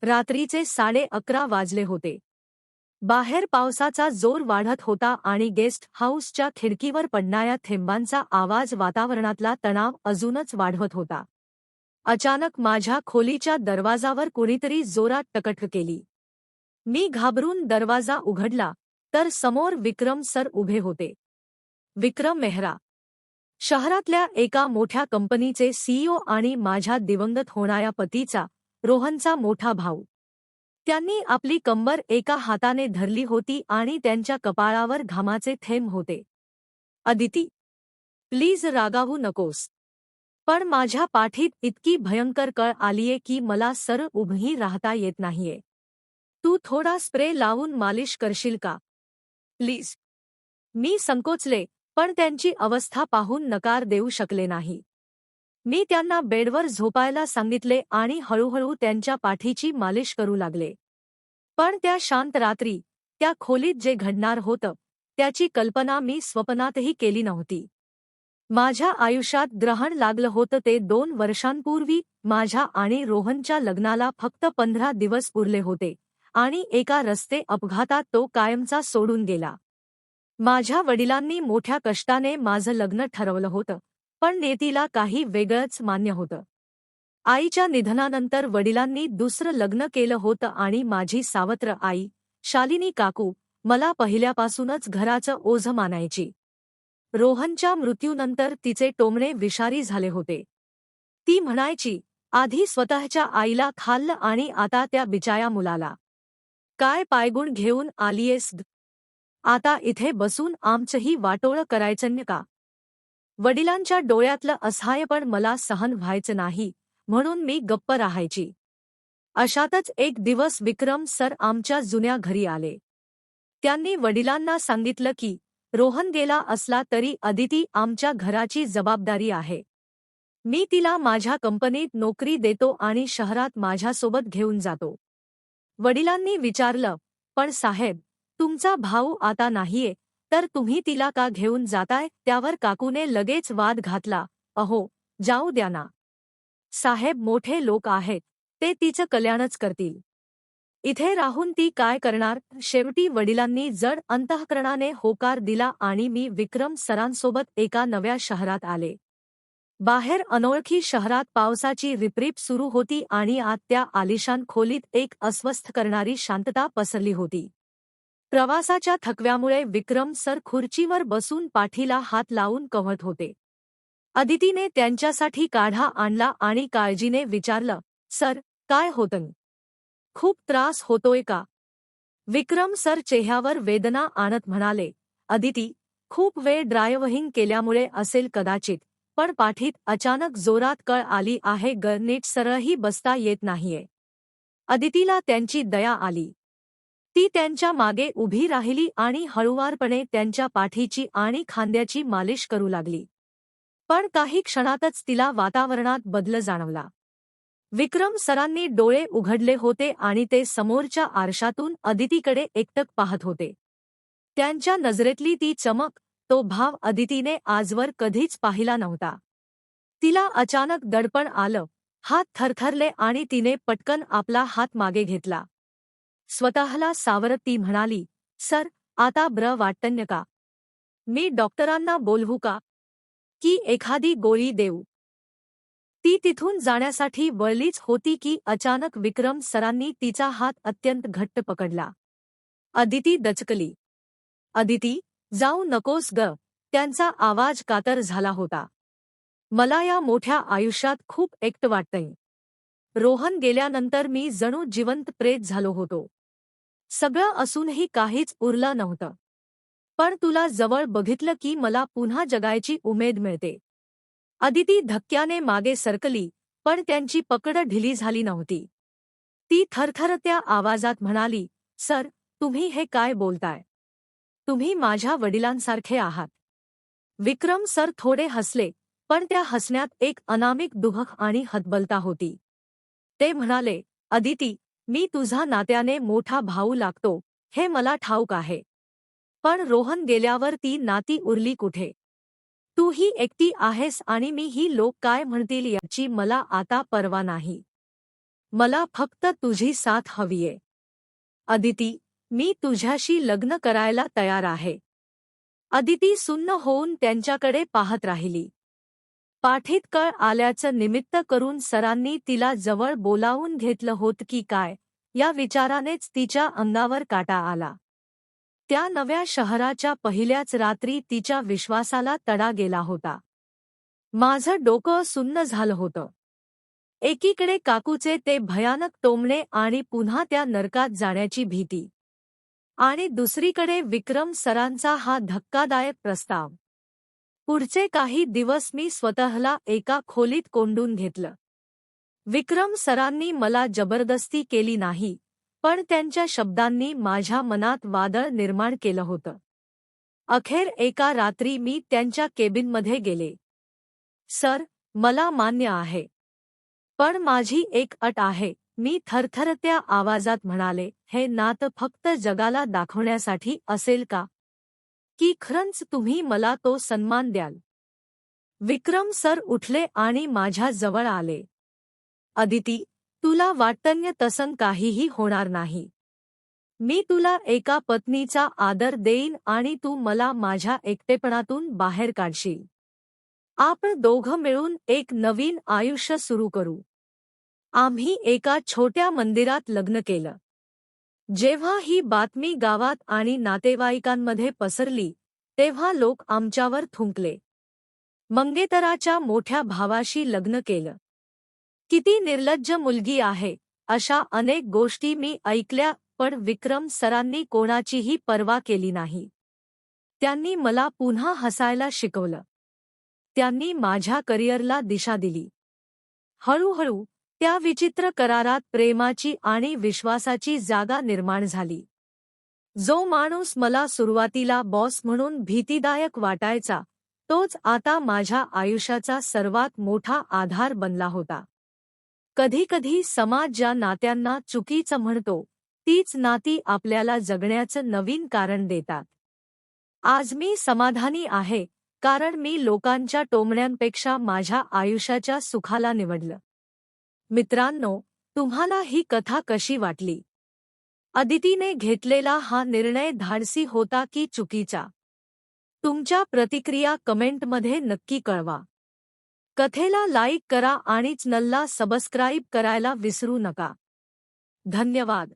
रात्रीचे 11:30 वाजले होते. बाहेर पावसाचा जोर वाढत होता आणि गेस्ट हाऊसच्या खिडकीवर पडणाऱ्या थेंबांचा आवाज वातावरणातला तणाव अजूनच वाढवत होता. अचानक माझ्या खोलीच्या दरवाजावर कुणीतरी जोरात टकटक केली. मी घाबरून दरवाजा उघडला तर समोर विक्रम सर उभे होते. विक्रम मेहरा, शहरातल्या एका मोठ्या कंपनीचे सीईओ आणि माझ्या दिवंगत होणाऱ्या पतीचा, रोहनचा मोठा भाऊ. त्यांनी आपली कंबर एका हाताने धरली होती आणि त्यांच्या कपाळावर घामाचे थेंब होते. अदिती, प्लीज रागावू नकोस. पण माझ्या पाठीत इतकी भयंकर कळ आलीये की मला सरळ उभंही राहता येत नाहीये. तू थोडा स्प्रे लावून मालिश करशील का, प्लीज? मी संकोचले, पण त्यांची अवस्था पाहून नकार देऊ शकले नाही. मी त्यांना बेडवर झोपायला सांगितले आणि हळूहळू त्यांच्या पाठीची मालिश करू लागले. पण त्या शांत रात्री, त्या खोलीत जे घडणार होतं, त्याची कल्पना मी स्वप्नातही केली नव्हती. माझ्या आयुष्यात ग्रहण लागलं होतं ते 2 वर्षांपूर्वी. माझ्या आणि रोहनच्या लग्नाला फक्त 15 दिवस उरले होते आणि एका रस्ते अपघातात तो कायमचा सोडून गेला. माझ्या वडिलांनी मोठ्या कष्टाने माझं लग्न ठरवलं होतं, पण नियतीला काही वेगळंच मान्य होतं. आईच्या निधनानंतर वडिलांनी दुसरं लग्न केलं होतं आणि माझी सावत्र आई, शालिनी काकू, मला पहिल्यापासूनच घराचं ओझं मानायची. रोहनच्या मृत्यूनंतर तिचे टोमणे विषारी झाले होते. ती म्हणायची, आधी स्वतःच्या आईला खाल्लं आणि आता त्या बिचाऱ्या मुलाला. काय पायगुण घेऊन आलीयेस ग? आता इथे बसून आमचंही वाटोळं करायचं का? वडिलांच्या डोळ्यातलं असहाय्यपण मला सहन व्हायचं नाही, म्हणून मी गप्प राहायची. अशातच एक दिवस विक्रम सर आमच्या जुन्या घरी आले. त्यांनी वडिलांना सांगितलं की रोहन गेला असला तरी अदिती आमच्या घराची जबाबदारी आहे. मी तिला माझ्या कंपनीत नोकरी देतो आणि शहरात माझ्यासोबत घेऊन जातो. वडिलांनी विचारलं, पण साहेब, तुमचा भाऊ आता नाहीये, तर तुम्ही तिला का घेऊन जाताय? त्यावर काकूने लगेच वाद घातला, अहो, जाऊ द्या ना. साहेब मोठे लोक आहेत, ते तिचं कल्याणच करतील. इथे राहून ती काय करणार? शेवटी वडिलांनी जड अंतःकरणाने होकार दिला आणि मी विक्रम सरांसोबत एका नव्या शहरात आले. बाहेर अनोळखी शहरात पावसाची रिपरिप सुरू होती आणि आत त्या आलिशान खोलीत एक अस्वस्थ करणारी शांतता पसरली होती. प्रवासाच्या थकव्यामुळे विक्रम सर खुर्चीवर बसून पाठीला हात लावून कव्हत होते. अदितीने त्यांच्यासाठी काढा आणला आणि काळजीने विचारलं, सर, काय होतं? खूप त्रास होतोय का? विक्रम सर चेहऱ्यावर वेदना आणत म्हणाले, अदिती, खूप वेळ ड्रायव्हिंग केल्यामुळे असेल कदाचित, पण पाठीत अचानक जोरात कळ आली आहे ग, नीट सरळही बसता येत नाहीये. अदितीला त्यांची दया आली. ती त्यांच्या मागे उभी राहिली आणि हळुवारपणे त्यांच्या पाठीची आणि खांद्याची मालिश करू लागली. पण काही क्षणातच तिला वातावरणात बदल जाणवला. विक्रम सरांनी डोळे उघडले होते आणि ते समोरच्या आरशातून अदितीकडे एकटक पाहत होते. त्यांच्या नजरेतली ती चमक, तो भाव अदितीने आजवर कधीच पाहिला नव्हता. तिला अचानक दडपण आलं, हात थरथरले आणि तिने पटकन आपला हात मागे घेतला. स्वतःला सावरत ती म्हणाली, सर, आता बरं वाटतंय का? मी डॉक्टरांना बोलवू का? की एखादी गोळी देऊ? ती तिथून जाण्यासाठी वळलीच होती की अचानक विक्रम सरांनी तिचा हात अत्यंत घट्ट पकडला. अदिती दचकली. अदिती, जाऊ नकोस ग, त्यांचा आवाज कातर झाला होता. मला या मोठ्या आयुष्यात खूप एकटं वाटतंय. रोहन गेल्यानंतर मी जणू जिवंत प्रेत झालो होतो. सगळं असूनही काहीच उरलं नव्हतं. पण तुला जवळ बघितलं की मला पुन्हा जगायची उमेद मिळते. अदिती धक्क्याने मागे सरकली, पण त्यांची पकड ढिली झाली नव्हती. ती थरथरत्या आवाजात म्हणाली, सर, तुम्ही हे काय बोलताय? तुम्ही माझ्या वडिलांसारखे आहात. विक्रम सर थोडे हसले, पण त्या हसण्यात एक अनामिक दुहक आणि हतबलता होती. ते म्हणाले, अदिती, मी तुझा नात्याने मोठा भाऊ लागतो, हे मला ठाऊक आहे. पण रोहन गेल्यावर ती नाती उरली कुठे? तू ही एकटी आहेस आणि मी ही लोक काय म्हणतील याची मला आता पर्वा नाही. मला फक्त तुझी साथ हवीये. अदिती, मी तुझ्याशी लग्न करायला तयार आहे. अदिती सुन्न होऊन त्यांच्याकडे पाहत राहिली. पाठीत कळ आल्याचं निमित्त करून सरांनी तिला जवळ बोलावून घेतलं होतं की काय, या विचारानेच तिच्या अंगावर काटा आला. त्या नव्या शहराच्या पहिल्याच रात्री तिच्या विश्वासाला तडा गेला होता. माझं डोकं सुन्न झालं होतं. एकीकडे काकूचे ते भयानक टोमणे आणि पुन्हा त्या नरकात जाण्याची भीती, आणि दुसरीकडे विक्रम सरांचा हा धक्कादायक प्रस्ताव. पुढचे काही दिवस मी स्वतःला एका खोलीत कोंडून घेतलं. विक्रम सरांनी मला जबरदस्ती केली नाही, पण त्यांच्या शब्दांनी माझ्या मनात वादळ निर्माण केलं होतं. अखेर एका रात्री मी त्यांच्या केबिनमध्ये गेले. सर, मला मान्य आहे, पण माझी एक अट आहे, मी थरथरत्या आवाजात म्हणाले. हे नातं फक्त जगाला दाखवण्यासाठी असेल का, की खरंच तुम्ही मला तो सन्मान द्याल? विक्रम सर उठले आणि माझ्या जवळ आले. अदिती, तुला वाटतं तसं काहीही होणार नाही. मी तुला एका पत्नीचा आदर देईन आणि तू मला माझ्या एकटेपणातून बाहेर काढशील. आपण दोघं मिळून एक नवीन आयुष्य सुरू करू. आम्ही एका छोट्या मंदिरात लग्न केलं. जेव्हा ही बातमी गावात आणि नातेवाईकांमध्ये पसरली, तेव्हा लोक आमच्यावर थुंकले. मंगेतराच्या मोठ्या भावाशी लग्न केलं. किती निर्लज्ज मुलगी आहे, अशा अनेक गोष्टी मी ऐकल्या, पण विक्रम सरांनी कोणाचीही पर्वा केली नाही. त्यांनी मला पुन्हा हसायला शिकवलं. त्यांनी माझ्या करिअरला दिशा दिली. हळूहळू त्या विचित्र करारात प्रेमाची आणि विश्वासाची जागा निर्माण झाली. जो माणूस मला सुरुवातीला बॉस म्हणून भीतीदायक वाटायचा, तोच आता माझ्या आयुष्याचा सर्वात मोठा आधार बनला होता. कधीकधी समाज ज्या नात्यांना चुकीचं म्हणतो, तीच नाती आपल्याला जगण्याचं नवीन कारण देतात. आज मी समाधानी आहे, कारण मी लोकांच्या टोमण्यांपेक्षा माझ्या आयुष्याच्या सुखाला निवडलं. मित्रांनो, तुम्हाला ही कथा कशी वाटली? अदितीने घेतलेला हा निर्णय धाडसी होता की चुकीचा? तुमच्या प्रतिक्रिया कमेंटमध्ये नक्की कळवा. कथेला लाईक करा आणि चॅनलला सबस्क्राईब करायला विसरू नका. धन्यवाद.